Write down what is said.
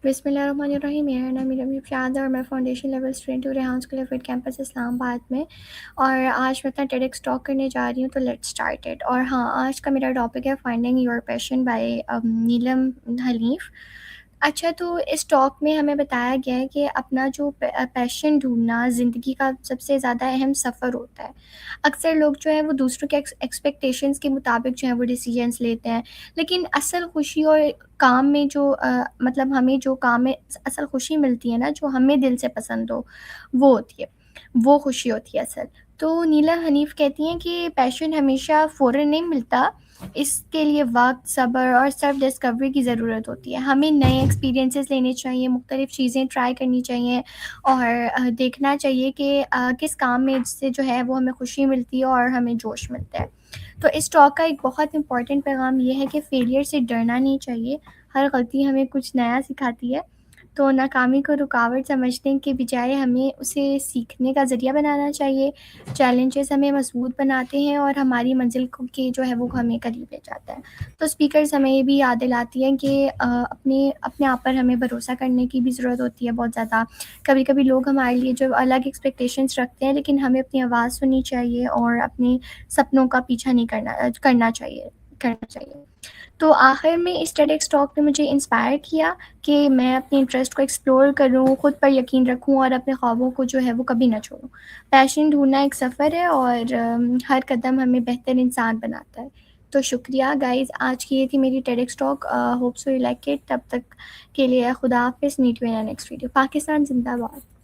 بسم اللہ الرحمن الرحیم، میرا نام میرا شاد ہے اور میں فاؤنڈیشن لیول اسٹوڈنٹ ہوں ریحان اسکول آف کیمپس اسلام آباد میں، اور آج میں اپنا ٹیڈکس ٹاک کرنے جا رہی ہوں، تو لیٹ اسٹارٹ اٹ۔ اور ہاں، آج کا میرا ٹاپک ہے فائنڈنگ یور پیشن بائی نیلم حنیف۔ اچھا، تو اس ٹاک میں ہمیں بتایا گیا ہے کہ اپنا جو پیشن ڈھونڈنا زندگی کا سب سے زیادہ اہم سفر ہوتا ہے۔ اکثر لوگ جو ہے وہ دوسروں کے ایکسپیکٹیشنز کے مطابق جو ہے وہ ڈیسیجنس لیتے ہیں، لیکن اصل خوشی اور کام میں جو مطلب ہمیں جو کام میں اصل خوشی ملتی ہے نا، جو ہمیں دل سے پسند ہو، وہ ہوتی ہے، وہ خوشی ہوتی ہے اصل۔ تو نیلا حنیف کہتی ہیں کہ پیشن ہمیشہ فوراً نہیں ملتا، اس کے لیے وقت، صبر اور سیلف ڈسکوری کی ضرورت ہوتی ہے۔ ہمیں نئے ایکسپیرینسز لینے چاہیے، مختلف چیزیں ٹرائی کرنی چاہیے، اور دیکھنا چاہیے کہ کس کام میں سے جو ہے وہ ہمیں خوشی ملتی ہے اور ہمیں جوش ملتا ہے۔ تو اس ٹاک کا ایک بہت امپورٹنٹ پیغام یہ ہے کہ فیلئر سے ڈرنا نہیں چاہیے، ہر غلطی ہمیں کچھ نیا سکھاتی ہے۔ تو ناکامی کو رکاوٹ سمجھنے کے بجائے ہمیں اسے سیکھنے کا ذریعہ بنانا چاہیے۔ چیلنجز ہمیں مضبوط بناتے ہیں اور ہماری منزل کے جو ہے وہ ہمیں قریب لے جاتا ہے۔ تو اسپیکرز ہمیں یہ بھی یاد دلاتی ہیں کہ اپنے آپ پر ہمیں بھروسہ کرنے کی بھی ضرورت ہوتی ہے بہت زیادہ۔ کبھی کبھی لوگ ہمارے لیے جو الگ ایکسپیکٹیشنس رکھتے ہیں، لیکن ہمیں اپنی آواز سننی چاہیے اور اپنے سپنوں کا پیچھا نہیں کرنا چاہیے۔ تو آخر میں اس ٹیڈکس ٹاک نے مجھے انسپائر کیا کہ میں اپنے انٹرسٹ کو ایکسپلور کروں، خود پر یقین رکھوں اور اپنے خوابوں کو جو ہے وہ کبھی نہ چھوڑوں۔ پیشن ڈھونڈنا ایک سفر ہے، اور ہر قدم ہمیں بہتر انسان بناتا ہے۔ تو شکریہ گائز، آج کی یہ تھی میری TEDx talk. Hope so you like it. تب تک کے لیے خدا حافظ، meet you in next video. Pakistan زندہ باد۔